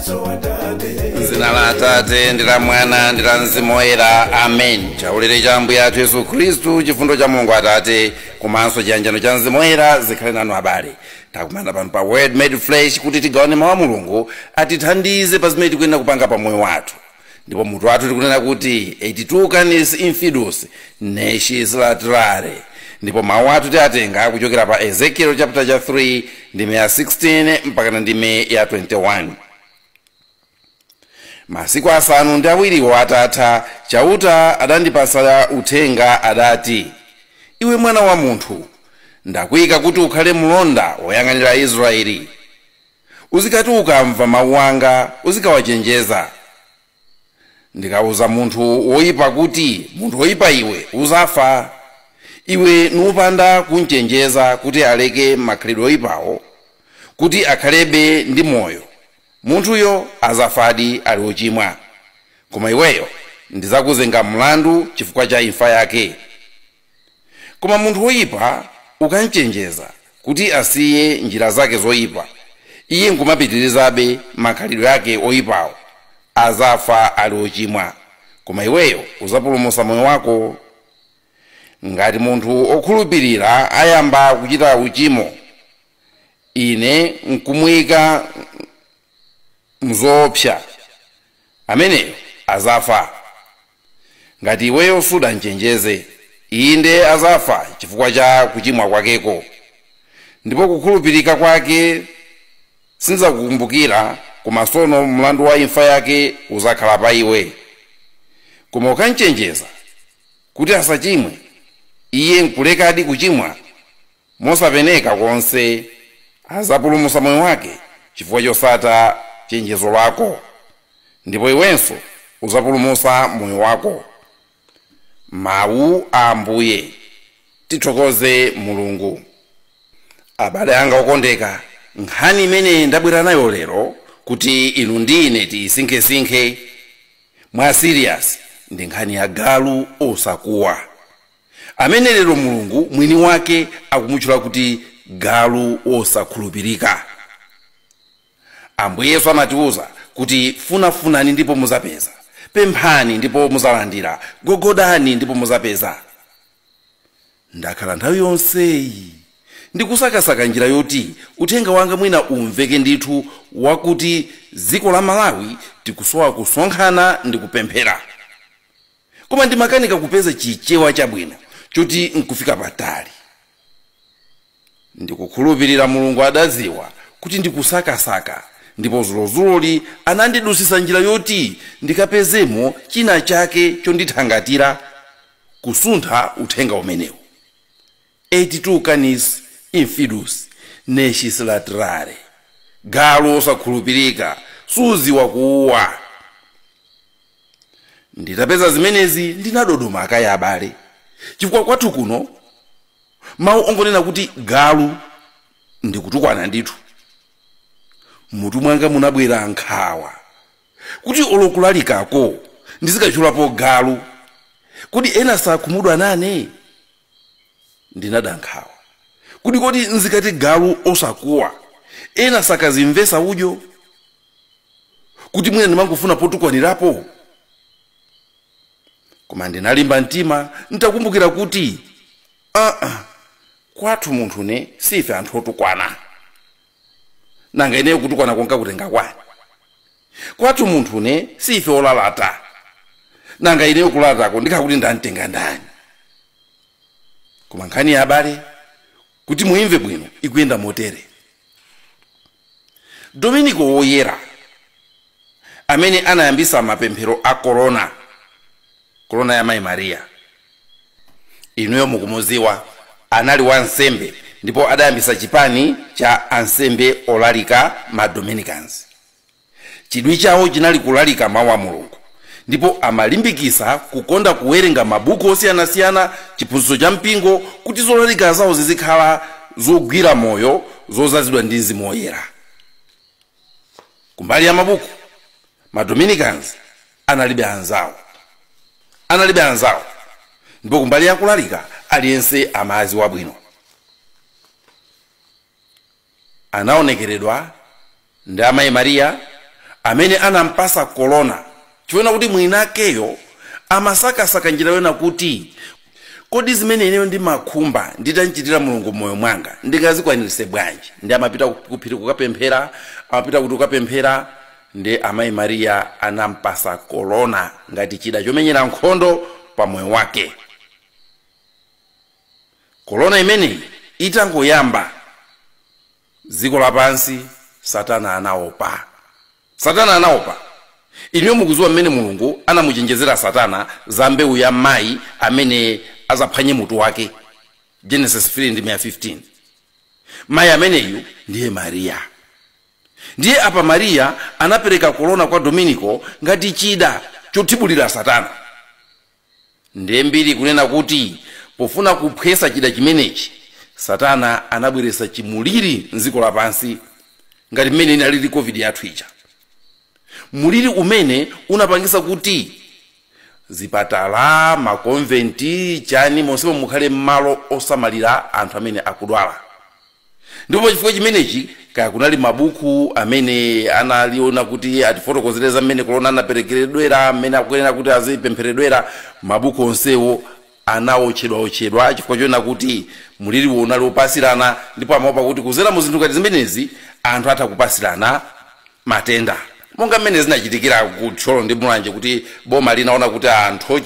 Zina la Atate ndi la Mwana ndi la Mzimu Woyera. Amen. Chaulere cha Ambuye athu Yesu Khristu, chifundo cha Mulungu Atate, komanso chiyanjano cha Mzimu Woyera zikhale nanu abale. Takumana pano pa Word Made Flesh kuti tigawane mawu a Mulungu atithandize pa zimene tikuyenera kupanga pa moyo wathu. Ndipo mutu wathu tikunena kuti et canis infidus nescis latrare. Ndipo mawu athu tiatenga kuchokera pa Ezekiel chapter 3 ndime ya 16 mpaka ndime ya 21. Masiku asanu ndi awiriwo atatha, chauta adandipasa uthenga adati, iwe mwana wa munthu, ndakuyika kuti ukhale mlonda woyang'anira Israeli. Uzikati ukamva mawu anga uzikawachenjeza. Ndikauza munthu woyipa kuti, munthu woyipa iwe uzafa. Iwe nupanda kunchenjeza kuti aleke makhalidwe oyipawo, kuti akhalebe ndi moyo, munthuyo azafadi ali wochimwa. Koma iweyo ndizakuzenga mlandu chifukwa cha imfa yake. Koma munthu woyipa ukanchenjeza kuti asiye njira zake zoyipa, iye nkumapitirizabe makhalidwe yake oyipawo, azafa ali wochimwa. Koma iweyo uzapulumutsa moyo wako. Ngati munthu okhulupirira ayamba kuchita uchimo, ine nkumuyika mzoopsa, ameneyo azafa. Ngati iweyo sudanchenjeze, inde azafa chifukwa cha kuchimwa kwakeko. Ndipo kukhulupirika kwake sindizakukumbukira, koma tsono mlandu wa imfa yake uzakhala pa iwe. Koma ukanchenjeza kuti asachimwe, iye nkulekadi kuchimwa mosapeneka konse, azapulumutsa moyo wake chifukwa chosata chenjezo lako, ndipo iwenso uzapulumutsa moyo wako. Mawu a Ambuye. Tithokoze Mulungu. Abale anga okondeka, nkhani imene ndabwera nayo lero kuti inu ndi ine tiyisinkhesinkhe mwa serious ndi nkhani ya galu osakuwa, amene lero Mulungu mwini wake akumutchula kuti galu osakhulupirika. Ambuye Yesu amatiuza kuti funafunani ndipo muzapeza, pemphani ndipo muzalandira, gogodani ndipo muzapeza. Ndakhala nthawi yonseyi ndikusakasaka njira yoti uthenga wanga mwina umveke ndithu, wakuti dziko la Malawi tikusowa kusonkhana ndi kupemphera. Koma ndimakanika kupeza chichewa chabwino choti nkufika patali. Ndikukhulupirira Mulungu adadziwa kuti ndikusakasaka, ndipo zulozuloli anandidusisa njira yoti ndikapezemo china chake chondithangatira kusuntha uthenga umenewu. Et canis infidus nescis latrare. Galu osakhulupirika, suziwa kuuwa. Nditapeza zimenezi ndinadodoma akaya abale, chifukwa kwathu kuno mawu ongonena kuti galu ndikutukwana ndithu. Mutu mwanga munabwera nkhawa kuti olokulalikako ndizikachulapo galu, kuti ena sakhumudwa nane. Ndinada nkhawa kuti kodi nzikati galu osakuwa ena sakazimvesa udyo, kuti mwina ndimangofuna potukwanirapo. Koma ndinalimba mtima nitakumbukira kuti kwathu munthu ne sife anthu otukwana. Nanga ineyo kutukwana konka kutenga kwani? Kwathu munthu ne sife olalata. Nanga ineyo kulatako ndikakuti ndantenga ndani? Koma nkhani ya abale kuti muimve bwino ikuyenda motere. Dominico Woyera, amene anayambisa mapemphero a corona ya Mayi Maria, inuyo mukumuziwa, anali wansembe ndipo adayambisa chipani cha ansembe olalika ma Dominicans. Chidwi chawo chinali kulalika mawu a Mulungu, ndipo amalimbikisa kukonda kuwerenga mabuku osiyanasiyana, chiphunzitso cha mpingo, kuti zolalika zawo zizikhala zogwira moyo, zozazidwa ndi Mzimu Woyera. Kumbali ya mabuku, ma Dominicans analibe anzawo. Ndipo kumbali ya kulalika aliyense amazi wabwino. Anaonekeredwa ndi Amayi Maria, amene anampasa korona chiwona kuti mwinakeyo amasakasaka njira yona kuti kodi zimene ineyo ndimakhumba nditanchitira mulungu moyo mwanga ndingazikwaniritse bwanji. Ndi amapita kuphiri kukapemphera, amapita kuti kukapemphera, ndi amayi Mariya anampasa korona ngati chida chomenyera nkhondo pa moyo wake. Korona imeneyi itangoyamba dziko lapansi Satana anaopa. Satana anaopa. Iniyo mukuziwa mmene mulungu anamuchenjezera Satana za mbewu ya mayi amene azaphwanye mutu wake. Genesis 3:15. Mayi ameneyu ndiye Mariya. Ndiye apa Mariya anapereka korona kwa Dominico ngati chida chothibulira Satana. Ndiye mbiri kunena kuti pofuna kuphwesa chida chimenechi Satana anabweretsa chimuliri mdziko lapansi ngati mmene inalili COVID yathu ija. Muliri umene unapangisa kuti zipatala, makonventi, chani monsemo mukhale mmalo osamalira anthu amene akudwala. Ndipo chifukwa chimenechi kaya kunali mabuku amene analiona kuti atifotokozereza mmene korona anaperekeredwera, amene akuyenera kuti azipempheredwera. Mabuku onsewo anaotchedwa chifukwa chona kuti muliri unali upasirana, ndipo amaopa kuti kuzera mu zinthu ngati zimenezi anthu atakupasirana matenda. Monga mmene zinachitikira kutcholo ndi mulanje kuti boma linaona kuti anthu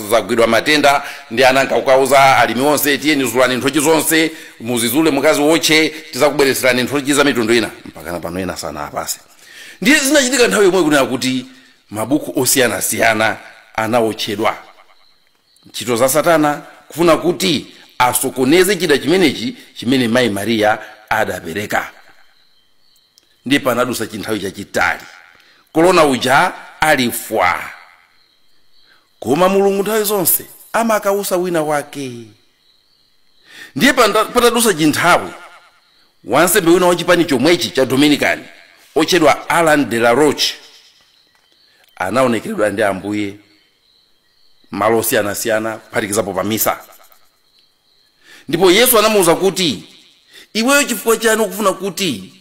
zagwidwa matenda ndi ananka kukauza alimi onse tiyeni zulani nthochi zonse muzizule mukazi wotche tizakubwereserani nthochi za mitundu ina mpaka pano ena sana apase. Ndiye zinachitika nthawi yomwe kunena kuti mabuku osiyanasiyana anaotchedwa. Ntchito za Satana kufuna kuti asokoneze chida chimenechi chimene mayi Mariya adapereka. Ndi panadusa chinthawi chachitali korona uja alifwa, koma mulungu nthawi zonse amakausa wina wake. Ndiye patadusa chinthawi wansembe wina wachipani chomwechi cha Dominican otchedwa Alan de la Roche anaonekeredwa ndi Ambuye malo osiyanasiyana kuphatikizapo pa misa. Ndipo Yesu anamuwuza kuti iweyo chifukwa chani ukufuna kuti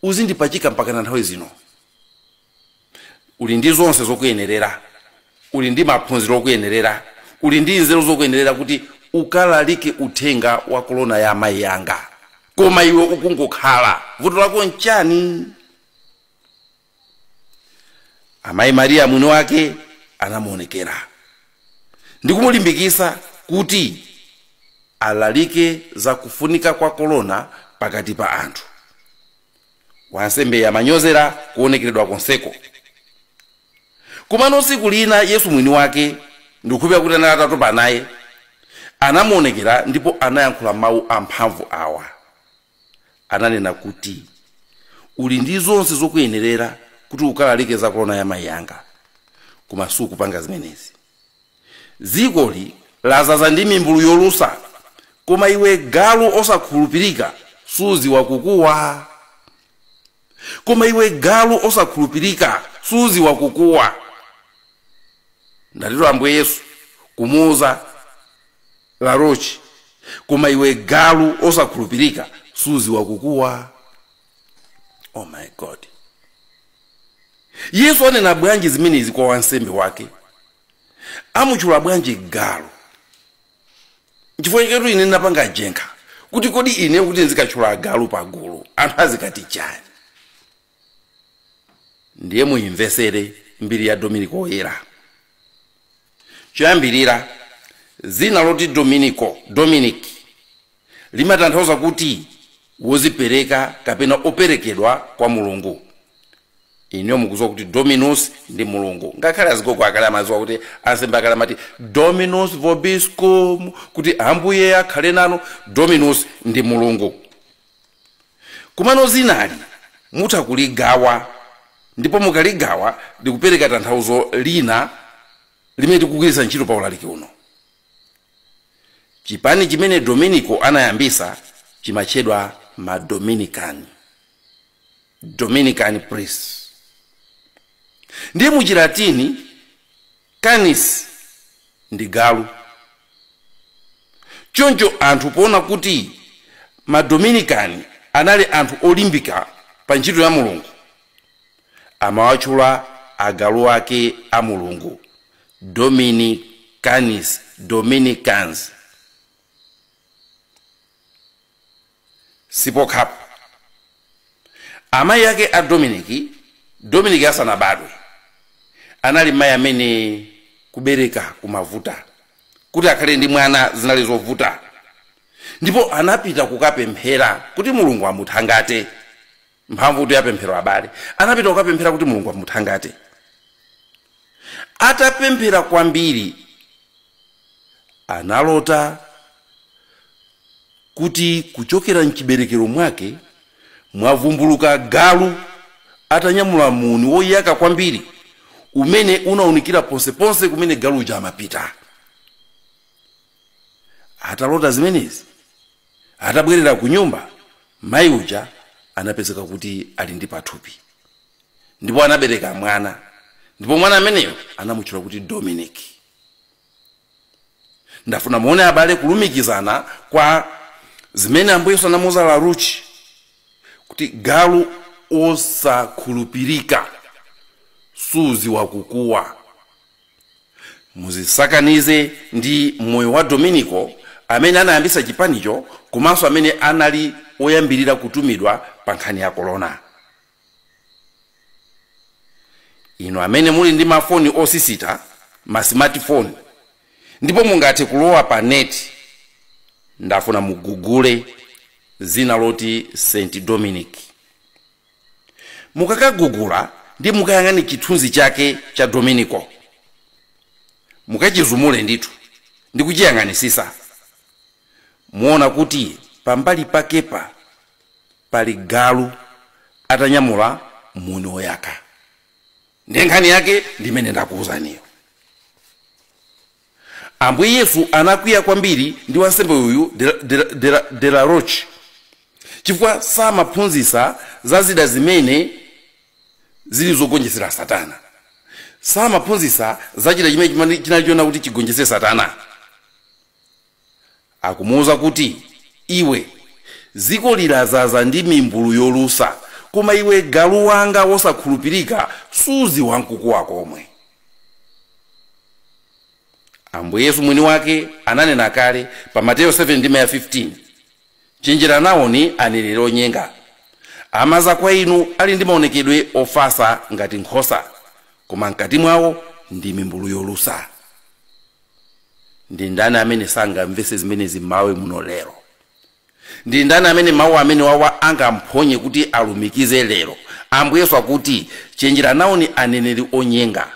uzindipachika mpaka na nthawi zino? Uli ndi zonse zokuyenerera, uli ndi maphunziro okuyenerera, uli ndi nzeru zokuyenerera kuti ukalalike uthenga wa korona ya amayi yanga, koma iwe ukungokhala vuto lako nchani? Amayi Mariya mwini wake anamuonekera ndi kumulimbikisa kuti alalike za kufunika kwa korona pakati pa anthu. Wansembe yamanyozera kuonekeredwa konseko. Kumano siku lina Yesu mwini wake ndikukhupira kuti anatatopa naye anamuonekera ndipo anayankhula mawu amphamvu awa. Ananena kuti uli ndi zonse zokuyenerera kuti ukalalike za korona ya amayi yanga, koma sukupanga zimenezi. Dzikoli lazaza ndi mimbulu yolusa, koma iwe galu osakhulupirika suziwa kukuwa. Koma iwe galu osakhulupirika suziwa kukuwa. Ndatero Ambuye Yesu kumuuza la Roche, koma iwe galu osakhulupirika suziwa kukuwa. Oh my God. Yesu anena bwanji zimenezi kwa wansembe wake? Amuchula bwanji galu? Chifukwa chiketu ine napanga jenka kuti kodi ine kuti nzikachula galu pagulu anthu azikati chani? Ndiye muimvesere mbiri ya Dominico Oyera. Choyambirira zina loti Dominic limatanthauza kuti wozipereka kapena operekedwa kwa mulungu. Ine mukuziwa kuti Dominus ndi mulungu. Ngakhale azikoko akale amaziwa kuti ansembe akale amati Dominus vobiscum, kuti Ambuye akhale nanu. Dominus ndi mulungu. Kumano zinali mutha kuligawa, ndipo mukaligawa likupereka tanthauzo lina limene tikugwiritsa ntchito pa ulaliki uno. Chipani chimene Dominico anayambisa chimatchedwa Dominican priest. Ndiye mu Chilatini canis ndi galu. Choncho anthu poona kuti Dominican anali anthu olimbika pa ntchito ya mulungu, amawatchula agalu ake a mulungu, Dominicans. Sipokhapo amayi ake a Dominic asanabadwe anali mayi amene kubereka kumavuta, kuti akhale ndi mwana zinali zovuta, ndipo anapita kukapemphera kuti mulungu amuthangate. Mphamvu kuti yapemphero abale, anapita kukapemphera kuti mulungu amuthangate. Atapemphera kwambiri analota kuti kuchokera mchiberekero mwake mwavumbuluka galu atanyamula muni woyaka kwambiri umene unaunikira ponseponse kumene galu uja amapita. Atalota zimenezi, atabwerera ku nyumba, mayi uja anapezeka kuti ali ndi pathupi, ndipo anabereka mwana, ndipo mwana ameneyo anamutchula kuti Dominic. Ndafuna muone abale kulumikizana kwa zimene Ambuye Yesu anamuwuza Laruchi kuti galu osakhulupirika suzi wakukuwa. Muzisakanize ndi moyo wa Dominico amene anayambisa chipanicho, komanso amene anali oyambirira kutumidwa pa nkhani ya korona. Ino amene muli ndi mafoni osisita, ma smartphone, ndipo mungathe kulowa pa net, ndafuna mugugule zina loti St. Dominic. Mukakagugula ndi mukayang'ani chithunzi chake cha Dominico, mukachizumule ndithu ndi kuchiyang'anisisa, muona kuti pambali pakepa pali galu atanyamula muni woyaka. Ndi nkhani yake ndimene ndakuwuzaniyo. Ambuye Yesu anakwiya kwambiri ndi wansembe uyu de la Roche, chifukwa samaphunzitsa za zida zimene zili zogonjesera Satana. Samaphunzitsa za chida chimene chinalichiona kuti chigonjese Satana. Akumuwuza kuti iwe ziko lilazaza ndi mimbulu yolusa, koma iwe galu wanga wosakhulupirika suzi wankukuwa komwe. Ambuye Yesu mwini wake ananena kale pa Mateyo 7:15, chenjera nawoni aneneri onyenga, amaza kwa inu ali ndi maonekedwe ofasa ngati nkhosa, koma mkati mwawo ndi mimbulu yolusa. Ndi ndani amene sangamvese zimenezi mawu muno lero? Ndi ndani amene mawu amene wawa angamphonye kuti alumikize lero? Ambuye Yesu akuti chenjera nawoni aneneri onyenga,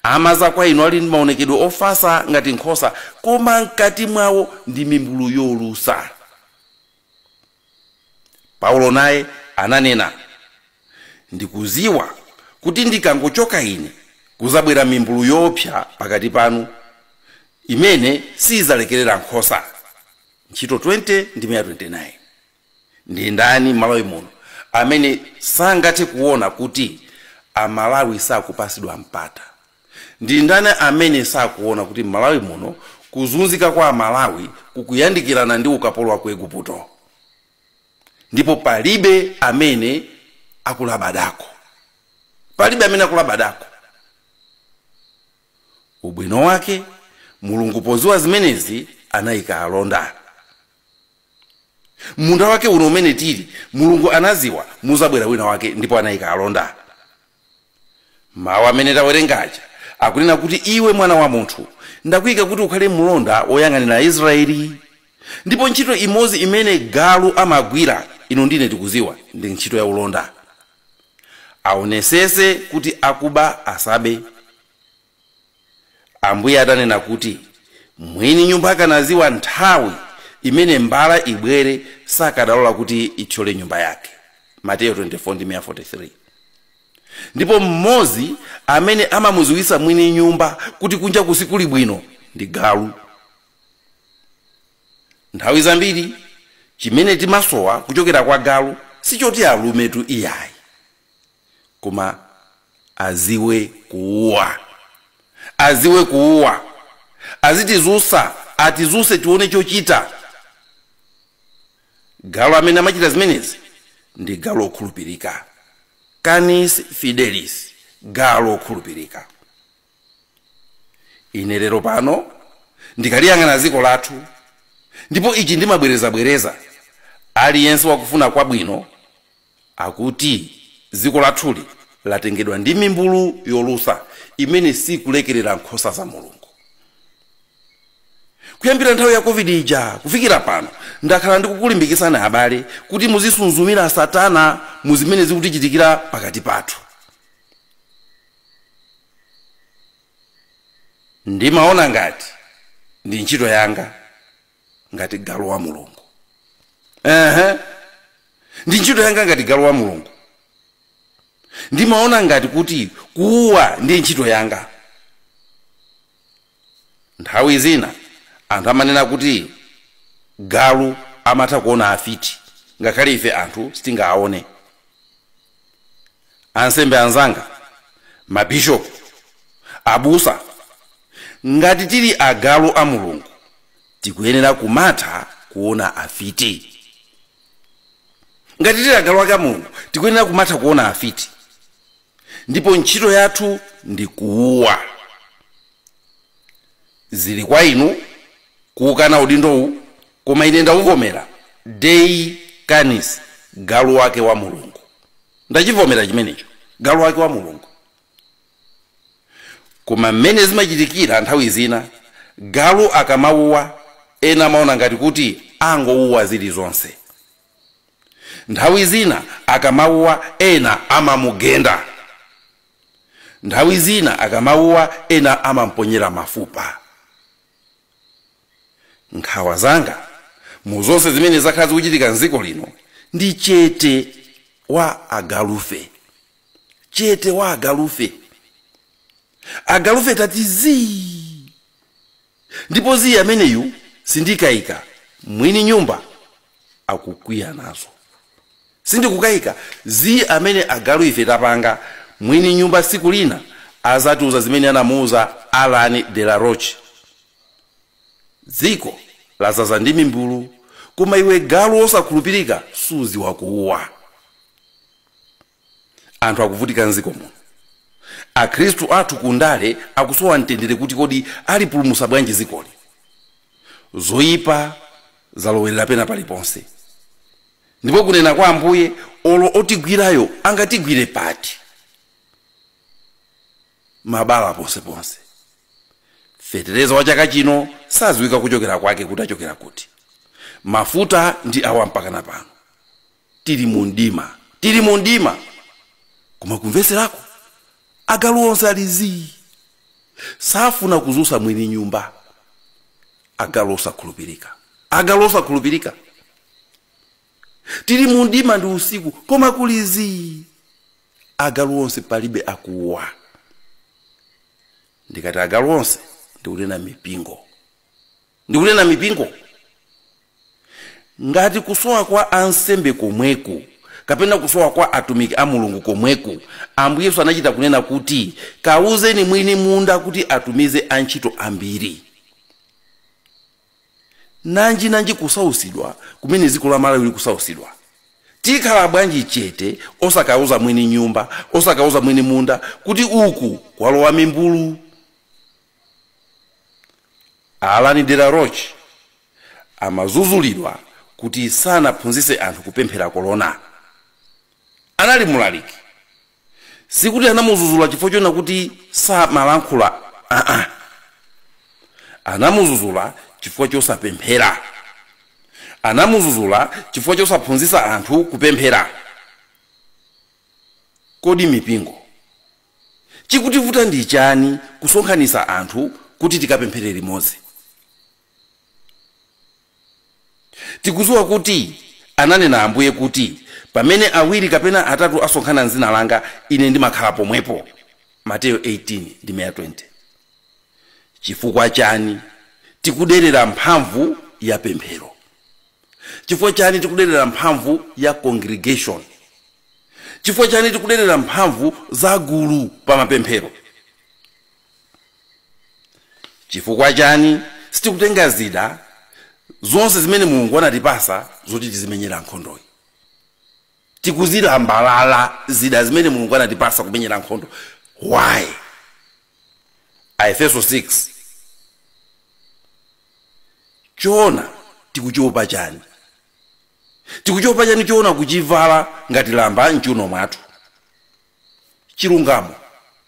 amaza kwa inu ali ndi maonekedwe ofasa ngati nkhosa, koma mkati mwawo ndi mimbulu yolusa. Paulo naye ananena, ndikuziwa kuti ndikangochoka ine kuzabwera mimbulu yopsa pakati panu imene sizalekerera nkhosa. Ntchito 20:29. Ndi ndani Malawi muno amene sangathe kuona kuti Amalawi sakupasidwa mpata? Ndi ndani amene sakuona kuti Malawi muno kuzunzika kwa Amalawi kukuyandikirana ndi ukapolo wa ku Igupto? Ndipo palibe amene akulabadako. Palibe amene akulabadako. Ubwino wake Mulungu poziwa zimenezi anayika alonda. Munda wake uno umene tili Mulungu anaziwa muzabwera wina wake, ndipo anayika alonda. Mawu amene tawerengaja akunena kuti iwe mwana wa munthu ndakuyika kuti ukhale mlonda woyang'anira Israeli. Ndipo ntchito imodzi imene galu amagwira ino ndine tikuziwa ndi ntchito ya ulonda. Aonesese kuti akuba asabe. Ambuye atanena kuti mwini nyumba akanaziwa nthawi imene mbala ibwere sakadalola kuti ithyole nyumba yake. Mateyo 24:43. Ndipo mmodzi amene amamuziwisa mwini nyumba kuti kunja kusikuli bwino ndi galu. Nthawi zambiri chimene timasowa kuchokera kwa galu sichoti alumetu iyayi, koma aziwe kuuwa. Aziwe kuuwa, azitizusa, atizuse tione chochita. Galu amene amachita zimenezi ndi galu okhulupirika, Canis Fidelis. galu okhulupirika. Ine lero pano ndikaliyang'ana dziko lathu, ndipo ichi ndimabwereza aliyense wakufuna kwabwino akuti dziko lathuli latengedwa ndi mimbulu yolusa imene sikulekerera nkhosa za Mulungu. Kuyambira nthawi ya COVID ija kufikira pano ndakhala ndikukulimbikitsani abale kuti muzisunzumira Satana muzimene zikutichitikira pakati pathu. Ndimaona ngati ndi ntchito yanga ngati galu wa Mulungu. Ndi ntchito yanga ngati galu wa Mulungu. Ndimaona ngati kuti kuuwa ndi ntchito yanga. Nthawi zina anthu amanena kuti galu amatha kuona afiti ngakhale ife anthu sitingaone. Ansembe anzanga, mabishopu, abusa, ngati tili agalu a Mulungu tikuyenera kumatha kuona afiti. Ngati tili agalu a Mulungu tikuyenera kumatha kuona afiti. Ndipo ntchito yathu ndi kuuwa. Zili kwa inu kuukana udindowu, koma ine ndawuvomera Dei Canis, galu wake wa Mulungu. Ndachivomera chimenecho, galu wake wa Mulungu. Koma mmene zimachitikira nthawi zina, galu akamauwa ena amaona ngati kuti angouwa zili zonse. Nthawi zina akamauwa ena amamugenda. Nthawi zina akamauwa ena amamponyera mafupa. Nkhawa zanga muzonse zimene zakhala zikuchitika m'dziko lino ndi chete wa agalufe. Chete wa agalufe. Agalufe tati zii. Ndipo zii ameneyu sindikayika mwini nyumba akukwiya nazo. Sindikukayika zii amene agalu ife tapanga mwini nyumba siku lina azatiuza zimene anamuuza Alan de la Roche. Dziko lazaza ndi mimbulu, koma iwe galu osakhulupirika suzi wakuuwa. Anthu akuvutika m'dziko muno. Akhristu athu kundale akusowa mtendere kuti kodi alipulumutsa bwanji dzikoli. Zoyipa zalowerera pena paliponse. Ndipo kunena kwa Ambuye olo otigwirayo angatigwire pati. Mabala ponseponse. Fetereza wa chaka chino saziwika kuchokera kwake kuti achokera kuti. Mafuta ndi awa mpakana pano. Tili mu mdima. Koma kumveserako agalu onse alizi. Safuna kuzusa mwini nyumba. Agalu osakhulupirika. Tili mu mdima ndi usiku koma kulizi. Agalu onse palibe akuwa. Ndikati agalu onse ndikunena mipingo. Ngati kusowa kwa ansembe komweku kapena kusowa kwa atumiki a Mulungu komweku, Ambuye Yesu anachita kunena kuti kauzeni mwini munda kuti atumize antchito ambiri. Nanji kusausidwa kumene dziko la Malawi kusausidwa. Tikhala bwanji chete osakauza mwini nyumba, osakauza mwini munda kuti uku kwalowa mimbulu. Alan de la Roche amazuzulidwa kuti sanaphunzitse anthu kupemphera korona. Anali mulaliki. Sikuti anamuzuzula chifukwa chona kuti samalankhula. Anamuzuzula chifukwa chosapemphera. Anamuzuzula chifukwa chosaphunzitsa anthu kupemphera. Kodi mipingo chikutivuta ndi chani kusonkhanitsa anthu kuti tikapemphere limodzi? Tikudziwa kuti ananena Ambuye kuti pamene awiri kapena atatu asonkhana m'dzina langa ine ndimakhala pomwepo. Mateyu 18:20. Chifukwa chani tikuderera mphamvu ya pemphero? Chifukwa chani tikuderera mphamvu ya congregation? Chifukwa chani tikuderera mphamvu za gulu pa mapemphero? Chifukwa chani sitikutenga zida zonse zimene Mulungu anatipasa zoti tizimenyera nkhondoyi? Tikuzilambalala zida zimene Mulungu anatipasa kumenyera nkhondo. Why? Aefeso 6. Choona tikuchiopa chani? Tikuchiopa chani choona kuchivala ngati lamba mchuno mwathu? Chilungamo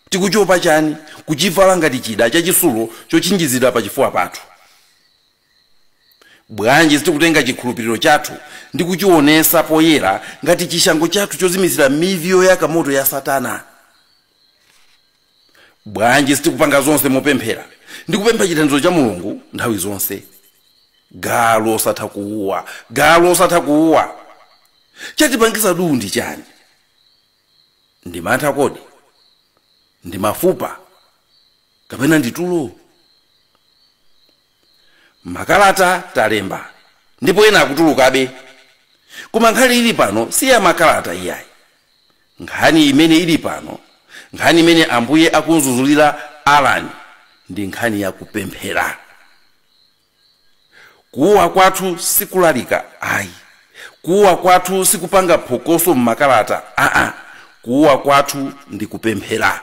tikuchiopa chani kuchivala ngati chida chachisulo chochinjizira pa chifuwa pathu? Bwanji sitikutenga chikhulupiriro chathu ndi kuchionesa poyera ngati chishango chathu chozimizira mivi yoyaka moto ya Satana? Bwanji sitikupanga zonse mopemphera ndi kupempha chithandizo cha Mulungu nthawi zonse? Galu osatha kuuwa, galu osatha kuuwa. Chatipangisa dundi chani? Ndi mantha kodi? Ndi mafupa? Kapena ndi tulo? Makalata talemba ndipo ena akutulukabe. Koma nkhani ili pano si ya makalata iyayi. Nkhani imene ili pano, nkhani imene Ambuye akunzuzulira Alan, ndi nkhani ya kupemphera. Kuuwa kwathu sikulalika ayi. Kuuwa kwathu sikupanga phokoso mmakalata. Kuuwa kwathu ndi kupemphera.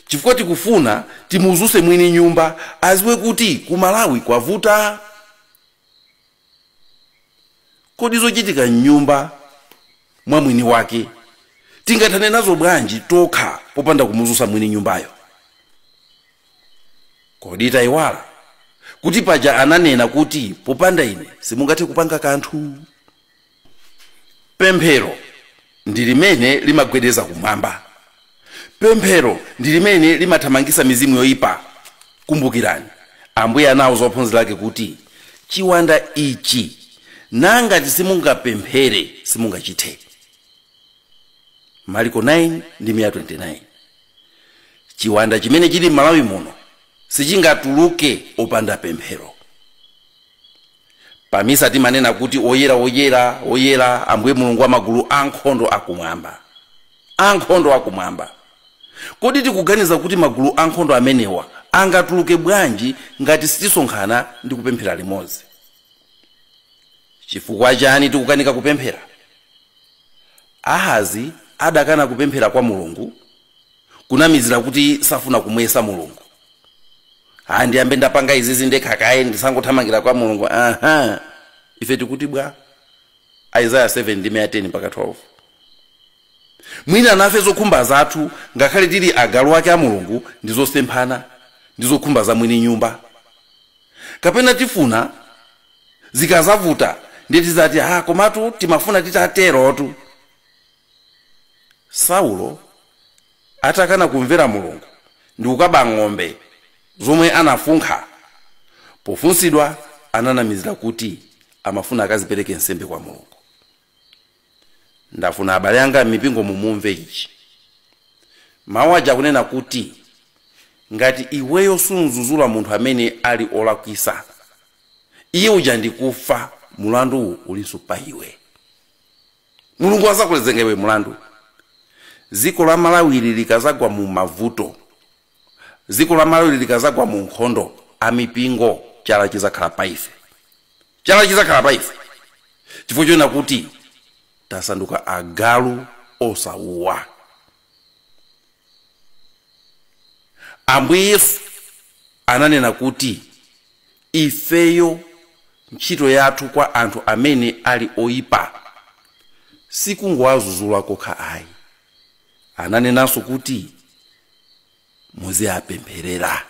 Chifukwa tikufuna timuzuse mwini nyumba aziwe kuti ku Malawi kwavuta. Kodi zochitika nyumba mwa mwini wake tingathane nazo bwanji tokha popanda kumuzusa mwini nyumbayo? Kodi tayiwala kuti paja ananena kuti popanda ine simungathe kupanga kanthu? Pemphero ndi limene limagwedeza kumwamba. Pemphero ndi limene limathamangisa mizimu yoyipa. Kumbukirani, Ambuye anawuza ophunzira ake kuti chiwanda ichi nangati simungapemphere simungachithe. Marko 9:29. Chiwanda chimene chili Malawi muno sichingatuluke opanda pemphero. Pamisa timanena kuti oyera oyera oyera Ambuye Mulungu wa magulu ankhondo akumwamba. Ankhondo akumwamba. Kodi tikuganiza kuti magulu ankhondo amenewa angatuluke bwanji ngati sitisonkhana ndi kupemphera limodzi? Chifukwa chani tikukanika kupemphera? Ahazi adakana kupemphera kwa Mulungu kunamizira kuti safuna kumwesa Mulungu. Ndiyambe ndapanga izizi ndekha kaye ndisangothamangira kwa Mulungu. Ife tikuti bwa Isaiah 7:10 mpaka 12. Mwina nafe zokhumba zathu ngakhale tili agalu ake a Mulungu ndizosemphana ndizokhumba za mwini nyumba. Kapena tifuna zikazavuta ndeti zati komatu timafuna titaterotu. Saulo atakana kumvera Mulungu ndi kukaba ng'ombe zomwe anafunkha, pofunsidwa ananamizira kuti amafuna akazipereke nsembe kwa Mulungu. Ndafuna abale anga mipingo mumumve ichi. Mawu aja kunena kuti ngati iweyo sunzuzula munthu amene ali olakwisa, iye uja ndikufa, mulandu ulinso pa iwe. Mulungu azakulezenga iwe mulandu. Ziko la Malawi likazagwa mu mavuto, ziko la Malawi likazagwa mu nkhondo, amipingo chala chizakhala pa ife. Chala chizakhala pa ife. Chifukwa chona kuti tasanduka agalu osauwa. Ambuye Yesu ananena kuti ifeyo ntchito yathu kwa anthu amene ali oyipa sikungowazuzula kokha ayi. Ananenanso kuti muziapempherera.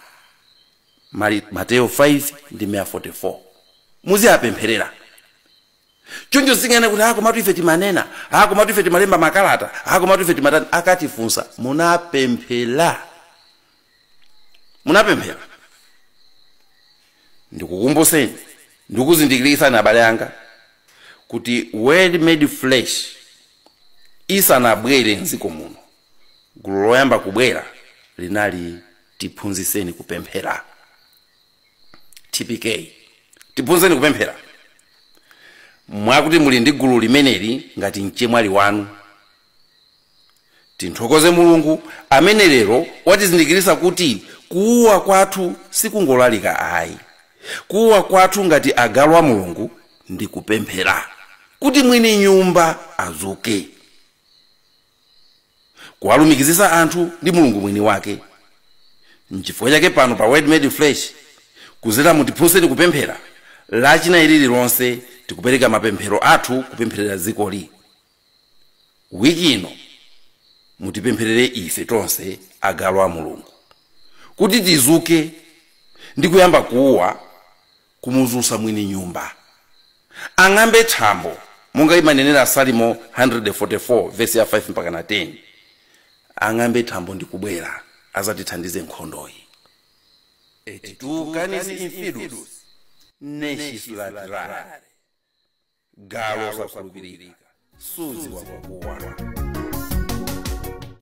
Mateyo 5:44. Muziapempherera. Choncho singene kuti komatu ife timanena, komatu ife timalemba makalata, komatu ife timatani. Akatifunsa munapemphera. Munapemphera. Ndikukumbuseni, ndikuzindikiritsani abale anga kuti word made flesh isanabwere m'dziko muno, gulu loyamba kubwera linali tiphunzitseni kupemphera. TPK. Tiphunzitseni kupemphera. Mwakuti muli ndi gulu limeneli ngati mchemwali wanu. Tinthokoze Mulungu amene lero watizindikirisa kuti kuuwa kwathu sikungolalika ayi. Kuuwa kwathu ngati agalu a Mulungu ndi kupemphera kuti mwini nyumba azuke. kuwalumikizisa anthu ndi mulungu mwini wake. Nchifukwa chake pano pa Word Made Flesh kuzera mutiphunzeni kupemphera lachinayi lililonse tikupereka mapemphero athu kupempherera dzikoli. Wiki ino mutipempherere ife tonse agalu a mulungu kuti tizuke ndi kuyamba kuwa kumuzunsa mwini nyumba, ang'ambe thambo monga imanenera Salimo 144 verse ya 5 mpaka na 10. Ang'ambe thambo ndi kubwera azatithandize nkhondoyi. Et tu canis infidus nescis laterare, galo sakhulupirika suzi wakukuwa.